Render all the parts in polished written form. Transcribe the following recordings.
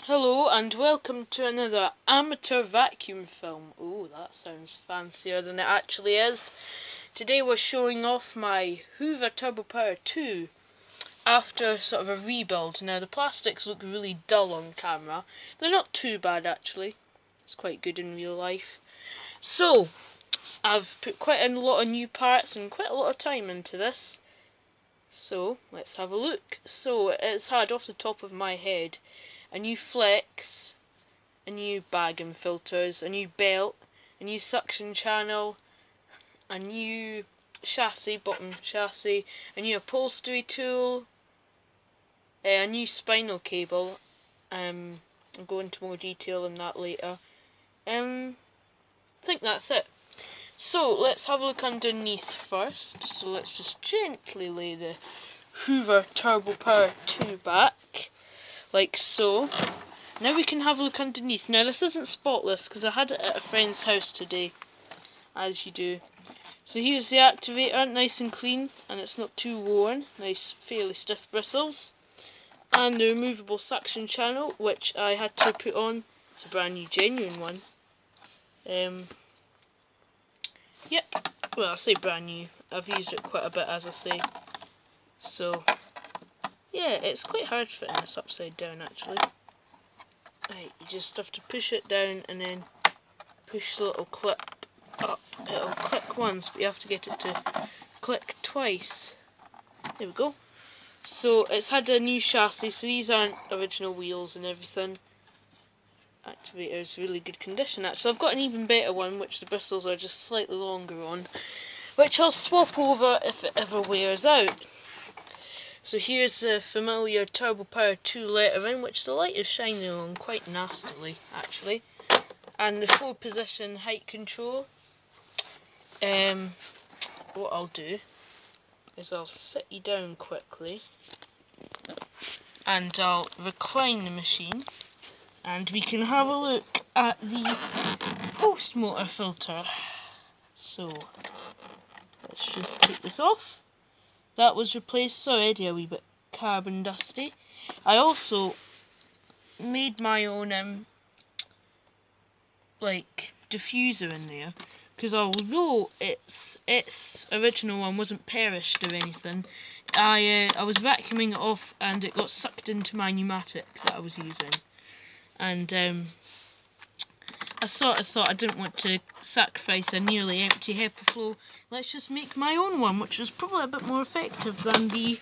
Hello and welcome to another amateur vacuum film. Oh, that sounds fancier than it actually is. Today we're showing off my Hoover Turbopower 2 after sort of a rebuild. Now the plastics look really dull on camera. They're not too bad actually. It's quite good in real life. So, I've put quite a lot of new parts and quite a lot of time into this. So, let's have a look. So, it's had off the top of my head a new flex, a new bag and filters, a new belt, a new suction channel, a new chassis, bottom chassis, a new upholstery tool, a new spinal cable. I'll go into more detail on that later. I think that's it. So let's have a look underneath first. So let's just gently lay the Hoover Turbopower 2 back, like so. Now we can have a look underneath. Now this isn't spotless because I had it at a friend's house today, as you do. So here's the activator, nice and clean, and it's not too worn. Nice, fairly stiff bristles. And the removable suction channel, which I had to put on. It's a brand new, genuine one. Yep. Well, I say brand new. I've used it quite a bit, as I say. So, yeah, it's quite hard fitting this upside down, actually. Right, you just have to push it down and then push the little clip up. It'll click once, but you have to get it to click twice. There we go. So it's had a new chassis, so these aren't original wheels and everything. Activator is really good condition actually. I've got an even better one which the bristles are just slightly longer on, which I'll swap over if it ever wears out. So here's the familiar Turbopower 2 lettering, which the light is shining on quite nastily actually, and the 4-position height control. What I'll do is I'll sit you down quickly and I'll recline the machine and we can have a look at the post motor filter. So let's just take this off. That was replaced, it's already a wee bit carbon dusty. I also made my own like diffuser in there, because although its original one wasn't perished or anything, I was vacuuming it off and it got sucked into my pneumatic that I was using. And I sort of thought I didn't want to sacrifice a nearly empty HEPA flow. Let's just make my own one, which was probably a bit more effective than the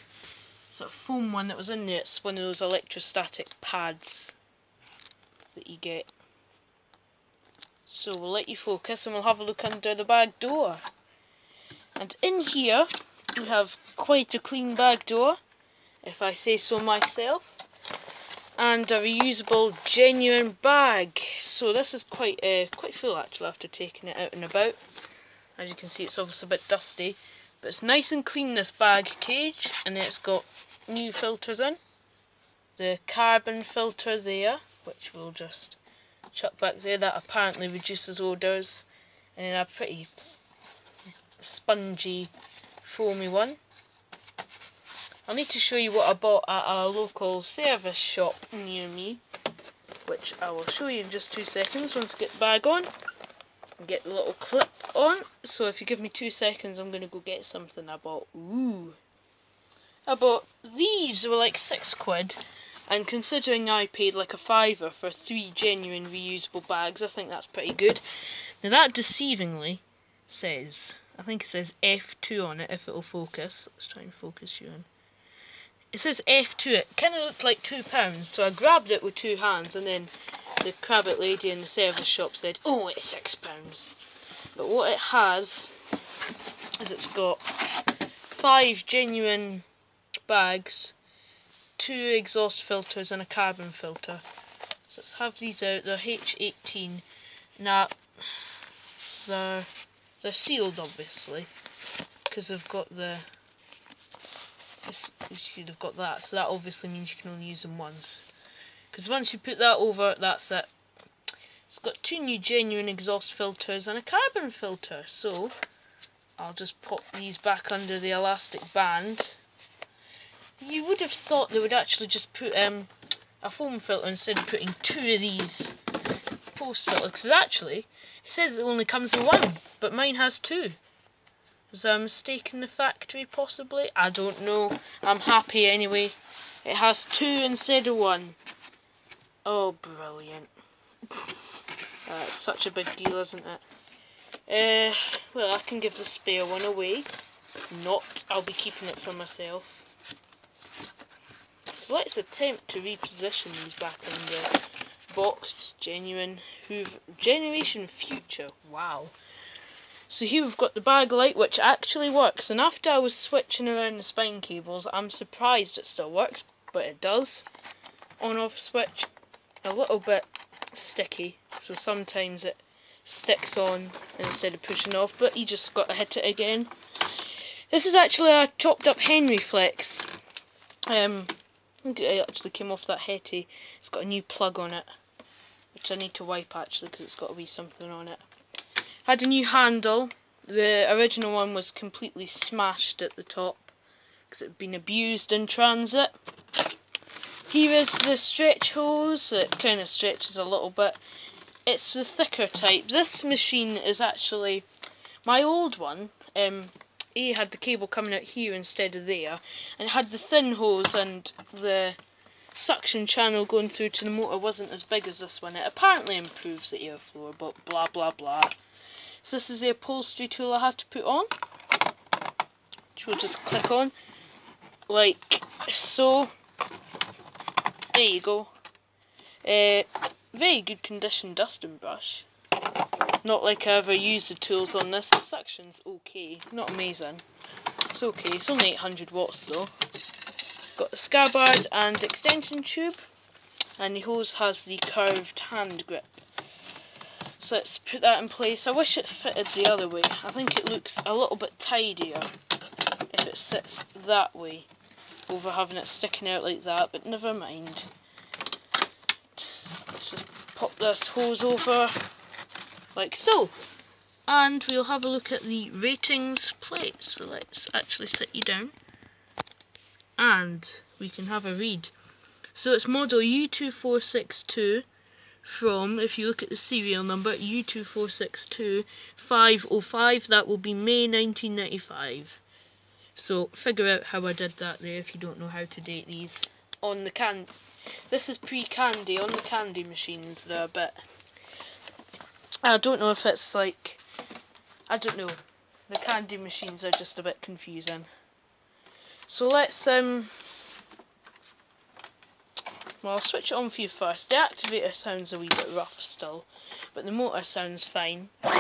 sort of foam one that was in there. It's one of those electrostatic pads that you get. So we'll let you focus and we'll have a look under the bag door. And in here we have quite a clean bag door, if I say so myself. And a reusable genuine bag. So this is quite full actually after taking it out and about. As you can see, it's obviously a bit dusty, but it's nice and clean, this bag cage, and it's got new filters in. The carbon filter there, which we'll just chuck back there, that apparently reduces odours, and then a pretty spongy, foamy one. I'll need to show you what I bought at a local service shop near me, which I will show you in just 2 seconds once I get the bag on and get the little clip on. So if you give me 2 seconds, I'm going to go get something I bought. Ooh! I bought these, they were like £6, and considering I paid like a £5 for 3 genuine reusable bags, I think that's pretty good. Now that deceivingly says, I think it says F2 on it if it'll focus. Let's try and focus you in. It says F2, it kind of looked like £2, so I grabbed it with 2 hands, and then the crabbit lady in the service shop said, oh, it's £6. But what it has is it's got 5 genuine bags, 2 exhaust filters and a carbon filter. So let's have these out. They're H18. Now they're sealed obviously, because they've got the, you see they've got that, so that obviously means you can only use them once, because once you put that over, that's it. It's got 2 new genuine exhaust filters and a carbon filter, so I'll just pop these back under the elastic band. You would have thought they would actually just put a a foam filter instead of putting 2 of these post filters, because actually it says it only comes with 1, but mine has 2. Was there a mistake in the factory possibly? I don't know. I'm happy anyway. It has 2 instead of 1. Oh, brilliant. That's such a big deal, isn't it? Well, I can give the spare one away. Not, I'll be keeping it for myself. So let's attempt to reposition these back in the box. Genuine Hoover Generation Future. Wow. So here we've got the bag light, which actually works, and after I was switching around the spine cables, I'm surprised it still works, but it does. On off switch, a little bit sticky, so sometimes it sticks on instead of pushing off, but you just got to hit it again. This is actually a chopped up Henry flex. I think it actually came off that Hetty. It's got a new plug on it, which I need to wipe actually because it's got a wee something on it. Had a new handle. The original one was completely smashed at the top because it had been abused in transit. Here is the stretch hose. It kind of stretches a little bit. It's the thicker type. This machine is actually my old one. It had the cable coming out here instead of there, and it had the thin hose, and the suction channel going through to the motor wasn't as big as this one. It apparently improves the airflow, but blah blah blah. So this is the upholstery tool I had to put on, which we'll just click on, like so. There you go. Very good condition dusting brush. Not like I ever used the tools on this. The suction's okay, not amazing. It's okay, it's only 800 watts though. Got the scabbard and extension tube, and the hose has the curved hand grip. So let's put that in place. I wish it fitted the other way. I think it looks a little bit tidier if it sits that way over having it sticking out like that, but never mind. Let's just pop this hose over like so, and we'll have a look at the ratings plate. So let's actually sit you down and we can have a read. So it's model U2462 from, if you look at the serial number, U2462 505. That will be May 1995. So figure out how I did that there if you don't know how to date these. On the this is pre-candy. On the candy machines they're a bit, I don't know if it's like, I don't know, the candy machines are just a bit confusing. So let's well, I'll switch it on for you first. The activator sounds a wee bit rough still, but the motor sounds fine. So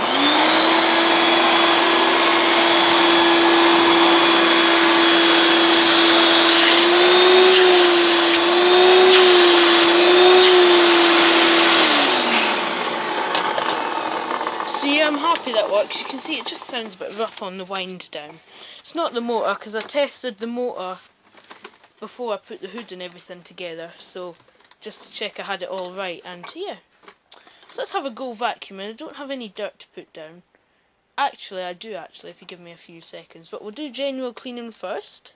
yeah, I'm happy that works. You can see it just sounds a bit rough on the wind down. It's not the motor, because I tested the motor before I put the hood and everything together, so just to check I had it all right, and yeah. So let's have a go vacuuming. I don't have any dirt to put down. Actually, I do actually, if you give me a few seconds, but we'll do general cleaning first.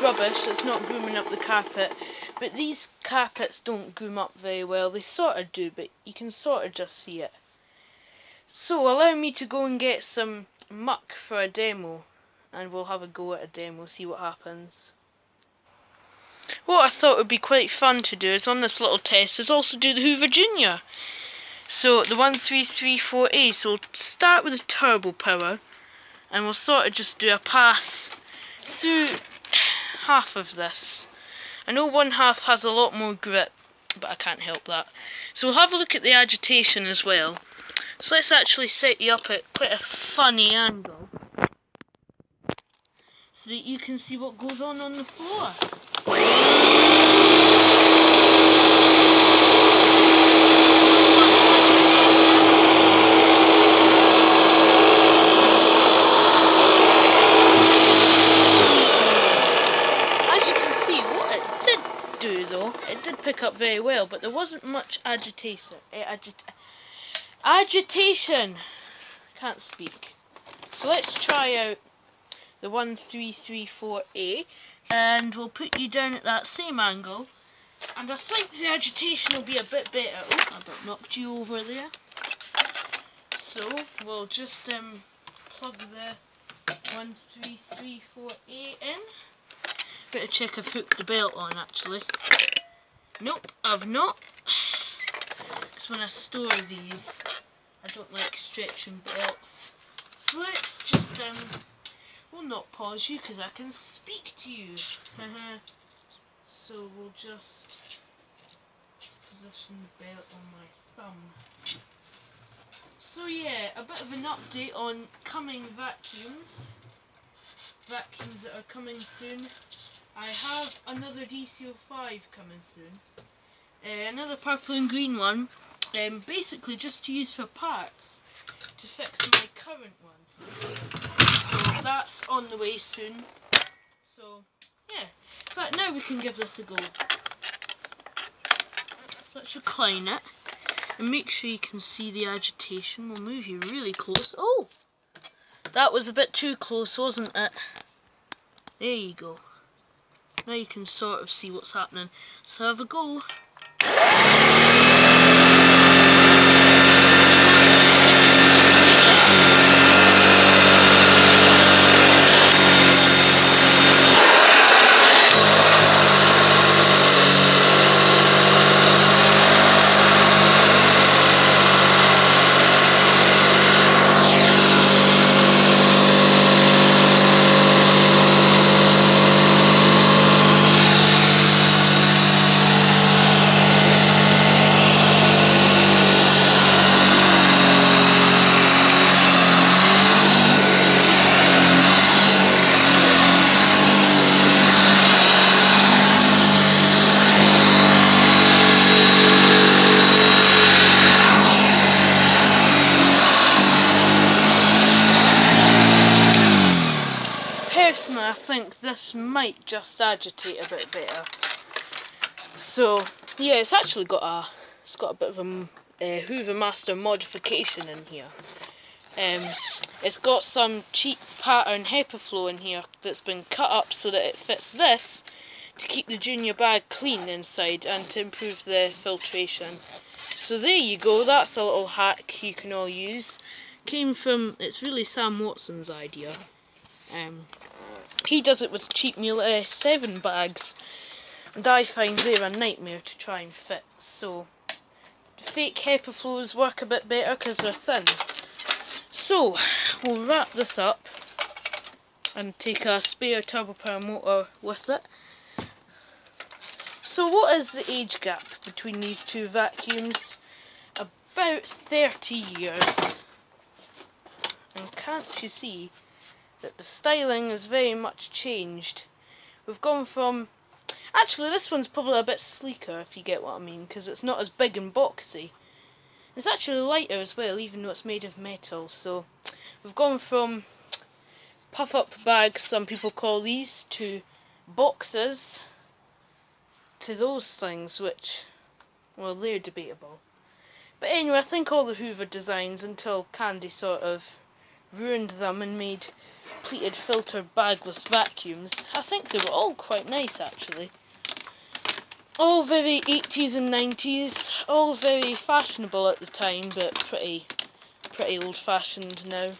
Rubbish, it's not grooming up the carpet, but these carpets don't groom up very well. They sort of do, but you can sort of just see it. So allow me to go and get some muck for a demo, and we'll have a go at a demo, see what happens. What I thought would be quite fun to do is on this little test is also do the Hoover Junior. So the 1334A, so we'll start with the Turbopower, and we'll sort of just do a pass through half of this. I know one half has a lot more grip, but I can't help that. So we'll have a look at the agitation as well. So let's actually set you up at quite a funny angle so that you can see what goes on the floor. do though. It did pick up very well, but there wasn't much agitation. Agitation! Can't speak. So let's try out the 1334A, and we'll put you down at that same angle. And I think the agitation will be a bit better. Oh, I about knocked you over there. So we'll just plug the 1334A in. Better check I've hooked the belt on actually. Nope, I've not. Because when I store these, I don't like stretching belts. So let's just we'll not pause you because I can speak to you. So we'll just position the belt on my thumb. So yeah, a bit of an update on coming vacuums that are coming soon. I have another DC05 coming soon, another purple and green one, basically just to use for parts to fix my current one. So that's on the way soon. So yeah, but now we can give this a go. So let's recline it and make sure you can see the agitation. We'll move you really close. Oh! That was a bit too close, wasn't it? There you go. Now you can sort of see what's happening. So have a go. Personally, I think this might just agitate a bit better. So yeah, it's actually got a bit of a Hoover Master modification in here. It's got some cheap pattern HEPA flow in here that's been cut up so that it fits this to keep the junior bag clean inside and to improve the filtration. So there you go, that's a little hack you can all use. It's really Sam Watson's idea. He does it with cheap Meal 7 bags, and I find they're a nightmare to try and fit. So the fake HEPA flows work a bit better because they're thin. So we'll wrap this up and take a spare Turbopower motor with it. So what is the age gap between these two vacuums? About 30 years. And can't you see that the styling has very much changed? We've gone from... Actually, this one's probably a bit sleeker, if you get what I mean, because it's not as big and boxy. It's actually lighter as well, even though it's made of metal. So we've gone from puff-up bags, some people call these, to boxes, to those things, which, well, they're debatable. But anyway, I think all the Hoover designs, until Candy sort of ruined them and made pleated filter bagless vacuums, I think they were all quite nice actually. All very 80s and 90s, all very fashionable at the time, but pretty old-fashioned now.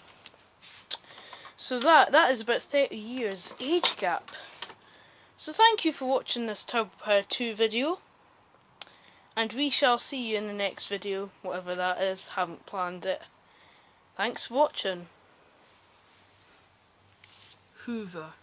So that is about 30 years age gap. So thank you for watching this Turbopower 2 video, and we shall see you in the next video, whatever that is. Haven't planned it. Thanks for watching. Hoover.